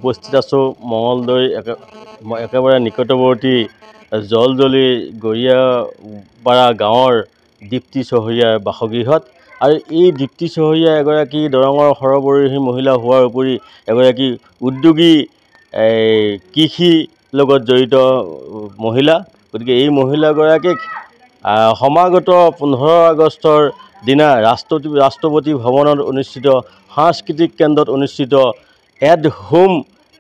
উপস্থিত আছোঁ মঙলদৈ একেবাৰে নিকটৱৰ্তী জলজলি গৰিয়াপাৰা গাঁৱৰ দীপ্তি চহৰীয়াৰ বাসগৃহত। আৰু এই দীপ্তি চহৰীয়া এগৰাকী দৰঙৰ সৰবৰাহী মহিলা হোৱাৰ উপৰি এগৰাকী উদ্যোগী কৃষিৰ লগত জড়িত মহিলা। গতিকে এই মহিলাগৰাকীক সমাগত 15 আগষ্টৰ দিনা ৰাষ্ট্ৰপতি ভৱনত অনুষ্ঠিত সাংস্কৃতিক কেন্দ্ৰত অনুষ্ঠিত এট হোম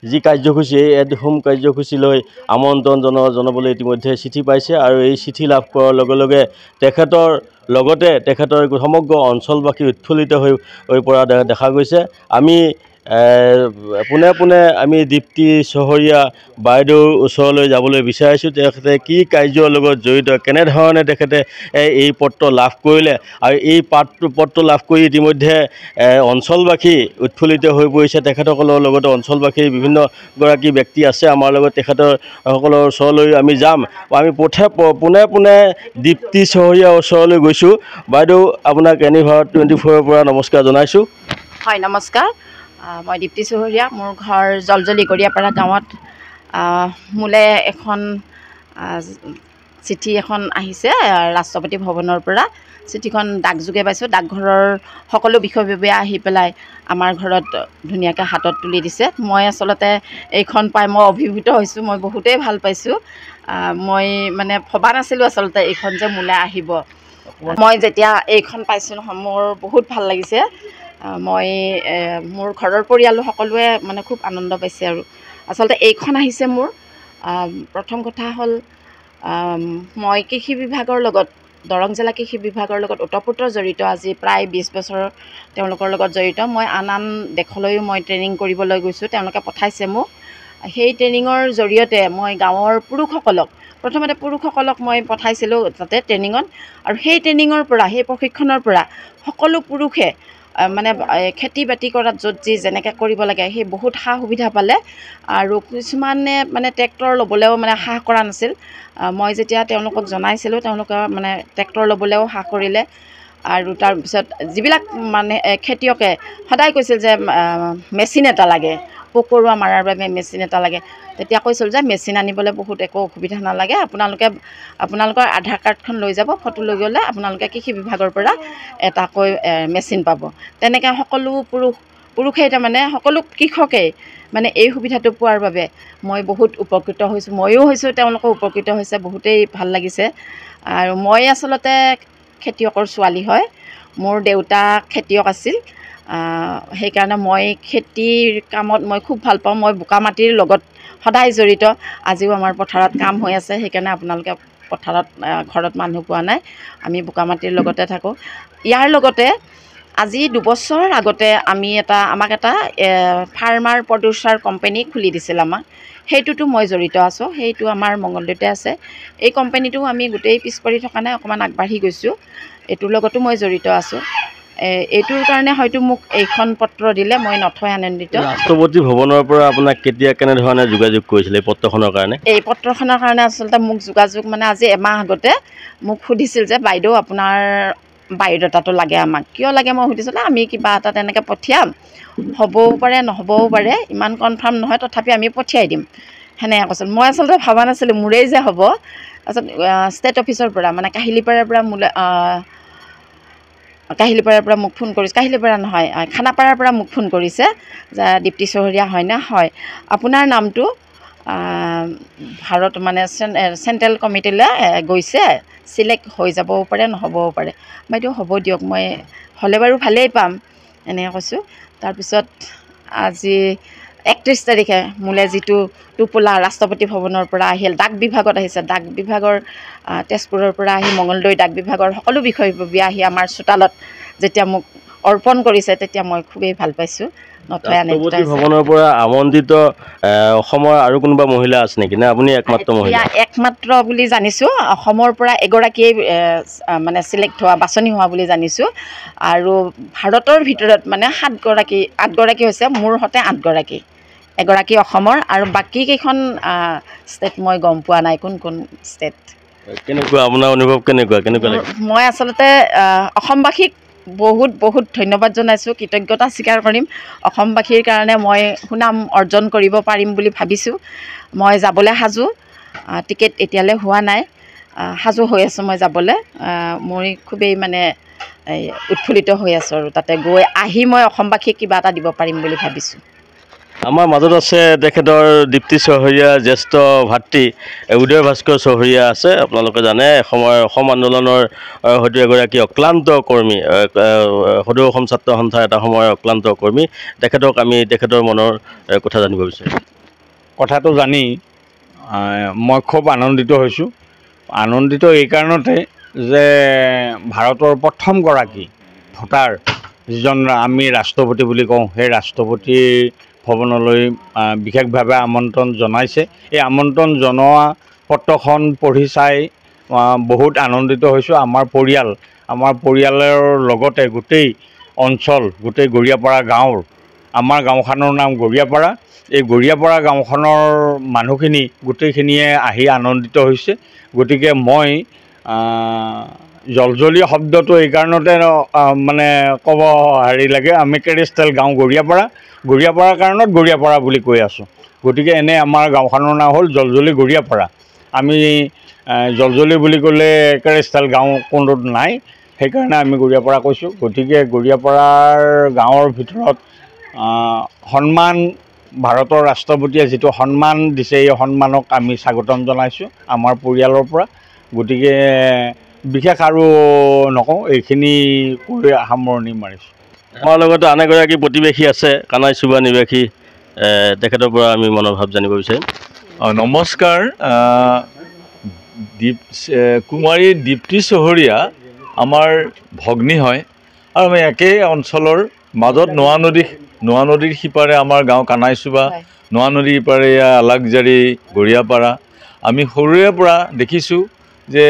যি কাৰ্যসূচী, এই এট হোম কাৰ্যসূচীলৈ আমন্ত্ৰণ জনাবলৈ ইতিমধ্যে চিঠি পাইছে। আৰু এই চিঠি লাভ কৰাৰ লগে লগে তেখেতৰ লগতে তেখেতৰ সমগ্ৰ অঞ্চলবাসী উৎফুল্লিত হৈ পৰা দেখা গৈছে। আমি পোনে পোনে আমি দীপ্তি চহৰীয়া বাইদেউৰ ওচৰলৈ যাবলৈ বিচাৰিছোঁ। তেখেতে কি কাৰ্যৰ লগত জড়িত, কেনেধৰণে তেখেতে এই পত্ৰ লাভ কৰিলে, আৰু এই পত্ৰ লাভ কৰি ইতিমধ্যে অঞ্চলবাসী উৎফুল্লিত হৈ পৰিছে। তেখেতসকলৰ লগতে অঞ্চলবাসীৰ বিভিন্নগৰাকী ব্যক্তি আছে আমাৰ লগত। তেখেতসকলৰ ওচৰলৈ আমি যাম। আমি পোনে পোনে দীপ্তি চহৰীয়াৰ ওচৰলৈ গৈছোঁ। বাইদেউ, আপোনাক এনি ভাৰত 24ৰ পৰা নমস্কাৰ জনাইছোঁ। হয়, নমস্কাৰ। মই দীপ্তি চহৰীয়া, মোৰ ঘৰ জলজলি গৰিয়াপাৰা গাঁৱত। মোলৈ এখন চিঠি এখন আহিছে ৰাষ্ট্ৰপতি ভৱনৰ পৰা। চিঠিখন ডাকযোগে পাইছোঁ। ডাকঘৰৰ সকলো বিষয়ববীয়া আহি পেলাই আমাৰ ঘৰত ধুনীয়াকৈ হাতত তুলি দিছে। মই আচলতে এইখন পাই মই অভিভূত হৈছোঁ। মই বহুতেই ভাল পাইছোঁ। মই মানে ভবা নাছিলোঁ আচলতে এইখন যে মোলৈ আহিব। মই যেতিয়া এইখন পাইছোঁ নহয়, মোৰ বহুত ভাল লাগিছে। মই মোৰ ঘৰৰ পৰিয়ালো সকলোৱে মানে খুব আনন্দ পাইছে। আৰু আচলতে এইখন আহিছে মোৰ প্ৰথম কথা হ'ল, মই কৃষি বিভাগৰ লগত, দৰং জিলা কৃষি বিভাগৰ লগত ওতঃপ্ৰোত জড়িত। আজি প্ৰায় 20 বছৰ তেওঁলোকৰ লগত জড়িত। মই আন দেশলৈও মই ট্ৰেইনিং কৰিবলৈ গৈছোঁ, তেওঁলোকে পঠাইছে মোক। সেই ট্ৰেইনিঙৰ জৰিয়তে মই গাঁৱৰ প্ৰথমতে পুৰুষসকলক মই পঠাইছিলোঁ তাতে ট্ৰেইনিঙত। আৰু সেই ট্ৰেইনিঙৰ পৰা, সেই প্ৰশিক্ষণৰ পৰা সকলো পুৰুষে মানে খেতি বাতি কৰাত য'ত যি যেনেকৈ কৰিব লাগে সেই বহুত সা সুবিধা পালে। আৰু কিছুমানে মানে ট্ৰেক্টৰ ল'বলৈও মানে সাহ কৰা নাছিল। মই যেতিয়া তেওঁলোকক জনাইছিলোঁ, তেওঁলোকে মানে ট্ৰেক্টৰ ল'বলৈও সাহ কৰিলে। আৰু তাৰপিছত যিবিলাক মানে খেতিয়কে সদায় কৈছিল যে মেচিন এটা লাগে, পোক পৰুৱা মাৰাৰ বাবে মেচিন এটা লাগে, তেতিয়া কৈছিল যে মেচিন আনিবলৈ বহুত একো অসুবিধা নালাগে, আপোনালোকৰ আধাৰ কাৰ্ডখন লৈ যাব, ফটো লৈ গ'লে আপোনালোকে কৃষি বিভাগৰ পৰা এটাকৈ মেচিন পাব। তেনেকৈ সকলো পুৰুষেই তাৰমানে সকলো কৃষকেই মানে এই সুবিধাটো পোৱাৰ বাবে মই বহুত উপকৃত হৈছোঁ। ময়ো হৈছোঁ, তেওঁলোকো উপকৃত হৈছে। বহুতেই ভাল লাগিছে। আৰু মই আচলতে খেতিয়কৰ ছোৱালী হয়। মোৰ দেউতা খেতিয়ক আছিল। সেইকাৰণে মই খেতিৰ কামত মই খুব ভাল পাওঁ। মই বোকা মাটিৰ লগত সদায় জড়িত। আজিও আমাৰ পথাৰত কাম হৈ আছে। সেইকাৰণে আপোনালোকে পথাৰত ঘৰত মানুহ পোৱা নাই, আমি বোকা মাটিৰ লগতে থাকোঁ। ইয়াৰ লগতে আজি 2 বছৰ আগতে আমাক এটা ফাৰ্মাৰ প্ৰডিউচাৰ কোম্পানী খুলি দিছিল আমাক। সেইটোতো মই জড়িত আছোঁ। সেইটো আমাৰ মঙলদৈতে আছে। এই কোম্পানীটো আমি গোটেই পিছ পৰি থকা নাই, অকণমান আগবাঢ়ি গৈছোঁ। এইটোৰ লগতো মই জড়িত আছোঁ। এইটোৰ কাৰণে হয়তো মোক এইখন পত্ৰ দিলে মই নথৈ আনন্দিত। ৰাষ্ট্ৰপতি ভৱনৰ পৰা আপোনাক কেনেধৰণে যোগাযোগ কৰিছিলে এই পত্ৰখনৰ কাৰণে? এই পত্ৰখনৰ কাৰণে আচলতে মোক যোগাযোগ মানে আজি এমাহ আগতে মোক সুধিছিল যে বাইদেউ আপোনাৰ বায়'ডাটাটো লাগে আমাক। কিয় লাগে মই সুধিছিলোঁ। আমি কিবা এটা তেনেকৈ পঠিয়াম, হ'বও পাৰে নহ'বও পাৰে, ইমান কনফাৰ্ম নহয়, তথাপি আমি পঠিয়াই দিম, সেনেকৈ কৈছিল। মই আচলতে ভবা নাছিলোঁ মোৰেই যে হ'ব। তাৰপিছত ষ্টেট অফিচৰ পৰা মানে কাহিলীপাৰাৰ পৰা মোক ফোন কৰিছে। কাহিলীপাৰা নহয়, খানাপাৰাৰ পৰা মোক ফোন কৰিছে যে দীপ্তি চহৰীয়া হয়নে? হয়, আপোনাৰ নামটো ভাৰত মানে চেণ্ট্ৰেল কমিটিলৈ গৈছে, চিলেক্ট হৈ যাবও পাৰে নহ'বও পাৰে। বাইদেউ হ'ব দিয়ক, মই হ'লে বাৰু ভালেই পাম, এনেকৈ কৈছোঁ। তাৰপিছত আজি 31 তাৰিখে মোলৈ যিটো টোপোলা ৰাষ্ট্ৰপতি ভৱনৰ পৰা আহিল, ডাক বিভাগত আহিছে, ডাক বিভাগৰ তেজপুৰৰ পৰা আহি মঙলদৈ ডাক বিভাগৰ সকলো বিষয়ববীয়া আহি আমাৰ চোতালত যেতিয়া মোক অৰ্পণ কৰিছে, তেতিয়া মই খুবেই ভাল পাইছোঁ। ৰাষ্ট্ৰপতি ভৱনৰ পৰা আমন্ত্ৰিত অসমৰ আৰু কোনোবা মহিলা আছে নেকি, নে আপুনি একমাত্ৰ মহিলা? একমাত্ৰ বুলি জানিছোঁ। অসমৰ পৰা এগৰাকীয়ে মানে চিলেক্ট হোৱা, বাছনি হোৱা বুলি জানিছোঁ। আৰু ভাৰতৰ ভিতৰত মানে 8গৰাকী হৈছে, মোৰ সতে 8গৰাকী। এগৰাকী অসমৰ, আৰু বাকী কেইখন ষ্টেট মই গম পোৱা নাই কোন ষ্টেট। কেনেকুৱা আপোনাৰ অনুভৱ? কেনেকুৱা মই আচলতে অসমবাসীক বহুত বহুত ধন্যবাদ জনাইছোঁ, কৃতজ্ঞতা স্বীকাৰ কৰিম। অসমবাসীৰ কাৰণে মই সুনাম অৰ্জন কৰিব পাৰিম বুলি ভাবিছোঁ। মই যাবলৈ সাজু। টিকেট এতিয়ালৈ হোৱা নাই, সাজু হৈ আছোঁ মই যাবলৈ। মই খুবেই মানে উৎফুল্লিত হৈ আছোঁ আৰু তাতে গৈ আহি মই অসমবাসীক কিবা এটা দিব পাৰিম বুলি ভাবিছোঁ। আমাৰ মাজত আছে তেখেতৰ দীপ্তি চহৰীয়া জ্যেষ্ঠ ভাতৃ উদয় ভাস্কৰ চহৰীয়া আছে। আপোনালোকে জানে এসময়ৰ অসম আন্দোলনৰ হয়তো এগৰাকী অক্লান্ত কৰ্মী, সদৌ অসম ছাত্ৰ সন্থাৰ এটা সময়ৰ অক্লান্ত কৰ্মী। তেখেতক আমি তেখেতৰ মনৰ কথা জানিব বিচাৰিম। কথাটো জানি মই খুব আনন্দিত হৈছোঁ। আনন্দিত এই কাৰণতে যে ভাৰতৰ প্ৰথমগৰাকী ভোটাৰ, যিজন আমি ৰাষ্ট্ৰপতি বুলি কওঁ, সেই ৰাষ্ট্ৰপতিৰ ভৱনলৈ বিশেষভাৱে আমন্ত্ৰণ জনাইছে। এই আমন্ত্ৰণ জনোৱা পত্ৰখন পঢ়ি চাই বহুত আনন্দিত হৈছোঁ। আমাৰ পৰিয়ালৰ লগতে গোটেই অঞ্চল, গোটেই গৰিয়াপাৰা গাঁৱৰ, আমাৰ গাঁওখনৰ নাম গৰিয়াপাৰা, এই গৰিয়াপাৰা গাঁওখনৰ মানুহখিনি গোটেইখিনিয়ে আহি আনন্দিত হৈছে। গতিকে মই জলজলি শব্দটো এই কাৰণতে মানে ক'ব লাগে, আমি কেৰেষ্টেল গাঁও গৰিয়াপাৰাৰ কাৰণত গৰিয়াপাৰা বুলি কৈ আছোঁ। গতিকে এনে আমাৰ গাঁওখনৰ নাম হ'ল জলজলি গৰিয়াপাৰা। আমি জলজলি বুলি ক'লে কেৰেষ্টেল গাঁও কোনোটোত নাই, সেইকাৰণে আমি গৰিয়াপাৰা কৈছোঁ। গতিকে গৰিয়াপাৰাৰ গাঁৱৰ ভিতৰত সন্মান, ভাৰতৰ ৰাষ্ট্ৰপতিয়ে যিটো সন্মান দিছে, এই সন্মানক আমি স্বাগতম জনাইছোঁ আমাৰ পৰিয়ালৰ পৰা। গতিকে বিশেষ আৰু নকওঁ, এইখিনি কৈ সামৰণি মাৰিছোঁ। আমাৰ লগতে আন এগৰাকী প্ৰতিবেশী আছে, কানাইচুবা নিবাসী, তেখেতৰ পৰা আমি মনৰ ভাৱ জানিব বিচাৰিম। নমস্কাৰ। কুমাৰী দীপ্তি চহৰীয়া আমাৰ ভগ্নী হয়, আৰু আমি একেই অঞ্চলৰ মাজত নোৱা নদীৰ সিপাৰে আমাৰ গাঁও কানাইচুবা, নোৱা নদীৰ ইপাৰে আলাকজাৰী, গৰিয়াপাৰা। আমি সৰুৰে পৰা দেখিছোঁ যে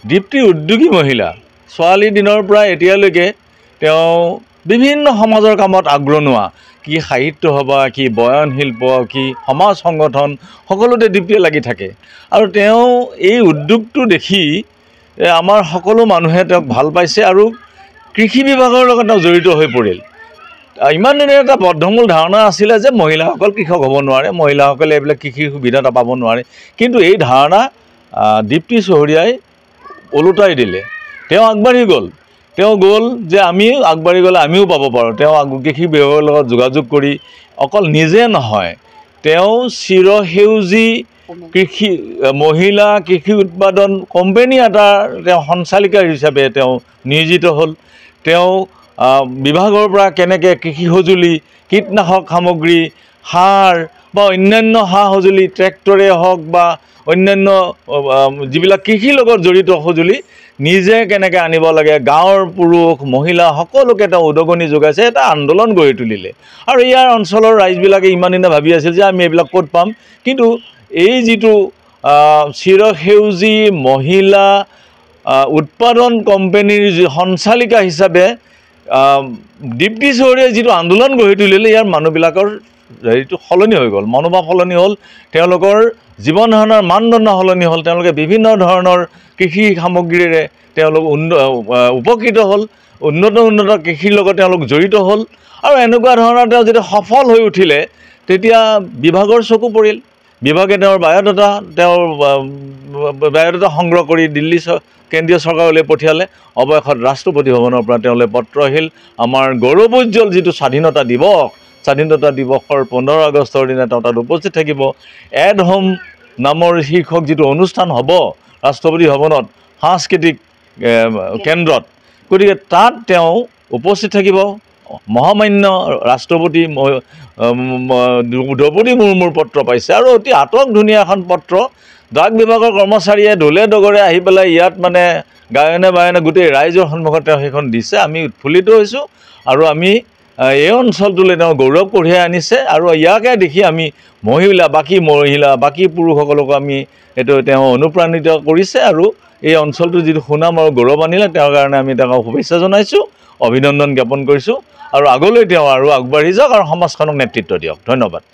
দীপ্তি উদ্যোগী মহিলা, ছোৱালী দিনৰ পৰা এতিয়ালৈকে তেওঁ বিভিন্ন সমাজৰ কামত আগৰণুৱা, কি সাহিত্য সভা, কি বয়ন শিল্প, কি সমাজ সংগঠন, সকলোতে দীপ্তিয়ে লাগি থাকে। আৰু তেওঁ এই উদ্যোগটো দেখি আমাৰ সকলো মানুহে তেওঁক ভাল পাইছে, আৰু কৃষি বিভাগৰ লগত তেওঁ জড়িত হৈ পৰিল। ইমান দিনে এটা বদ্ধমূল ধাৰণা আছিলে যে মহিলাসকল কৃষক হ'ব নোৱাৰে, মহিলাসকলে এইবিলাক কৃষিৰ সুবিধা এটা পাব নোৱাৰে। কিন্তু এই ধাৰণা দীপ্তি চহৰীয়াই ওলোটাই দিলে। তেওঁ আগবাঢ়ি গ'ল, যে আমি আগবাঢ়ি গ'লে আমিও পাব পাৰোঁ। তেওঁ কৃষি বিভাগৰ লগত যোগাযোগ কৰি অকল নিজে নহয়, তেওঁ চিৰসেউজী মহিলা কৃষি উৎপাদন কোম্পানী এটাৰ তেওঁ সঞ্চালিকা হিচাপে তেওঁ নিয়োজিত হ'ল। তেওঁ বিভাগৰ পৰা কেনেকৈ কৃষি সঁজুলি, কীটনাশক সামগ্ৰী, সাৰ বা অন্যান্য সা সঁজুলি, ট্ৰেক্টৰে হওক বা অন্যান্য যিবিলাক কৃষিৰ লগত জড়িত সঁজুলি নিজে কেনেকৈ আনিব লাগে, গাঁৱৰ পুৰুষ মহিলা সকলোকে তেওঁ উদগনি যোগাইছে, এটা আন্দোলন গঢ়ি তুলিলে। আৰু ইয়াৰ অঞ্চলৰ ৰাইজবিলাকে ইমান দিনে ভাবি আছিল যে আমি এইবিলাক ক'ত পাম। কিন্তু এই যিটো চিৰসেউজী মহিলা উৎপাদন কোম্পানীৰ যি সঞ্চালিকা হিচাপে দীপ্তি চহৰীয়াই যিটো আন্দোলন গঢ়ি তুলিলে, ইয়াৰ মানুহবিলাকৰ হেৰিটো সলনি হৈ গ'ল, মনোভাৱ সলনি হ'ল, তেওঁলোকৰ জীৱন ধাৰণৰ মানদণ্ড সলনি হ'ল, তেওঁলোকে বিভিন্ন ধৰণৰ কৃষি সামগ্ৰীৰে তেওঁলোক উপকৃত হ'ল, উন্নত কৃষিৰ লগত তেওঁলোক জড়িত হ'ল। আৰু এনেকুৱা ধৰণৰ তেওঁ যেতিয়া সফল হৈ উঠিলে, তেতিয়া বিভাগৰ চকু পৰিল। বিভাগে তেওঁৰ বায়'ডাটা সংগ্ৰহ কৰি দিল্লী কেন্দ্ৰীয় চৰকাৰলৈ পঠিয়ালে। অৱশেষত ৰাষ্ট্ৰপতি ভৱনৰ পৰা তেওঁলৈ পত্ৰ আহিল, আমাৰ গৌৰৱোজ্জ্বল যিটো স্বাধীনতা দিৱসৰ 15 আগষ্টৰ দিনা তেওঁ তাত উপস্থিত থাকিব। এট হোম নামৰ শীৰ্ষক যিটো অনুষ্ঠান হ'ব ৰাষ্ট্ৰপতি ভৱনত, সাংস্কৃতিক কেন্দ্ৰত, গতিকে তাত তেওঁ উপস্থিত থাকিব। মহামান্য ৰাষ্ট্ৰপতি দ্ৰৌপদী মুৰ্মুৰ পত্ৰ পাইছে, আৰু অতি আটক ধুনীয়া এখন পত্ৰ। ডাক বিভাগৰ কৰ্মচাৰীয়ে দলে দগৰে আহি পেলাই ইয়াত মানে গায়নে বায়নে গোটেই ৰাইজৰ সন্মুখত তেওঁ সেইখন দিছে। আমি উৎফুল্লিত হৈছোঁ, আৰু আমি এই অঞ্চলটোলৈ তেওঁ গৌৰৱ কঢ়িয়াই আনিছে। আৰু ইয়াকে দেখি আমি বাকী পুৰুষসকলকো আমি তেওঁ অনুপ্ৰাণিত কৰিছে, আৰু এই অঞ্চলটোৰ যিটো সুনাম আৰু গৌৰৱ আনিলে, তেওঁৰ কাৰণে আমি তেওঁক শুভেচ্ছা জনাইছোঁ, অভিনন্দন জ্ঞাপন কৰিছোঁ। আৰু আগলৈ তেওঁ আৰু আগবাঢ়ি যাওক আৰু সমাজখনক নেতৃত্ব দিয়ক। ধন্যবাদ।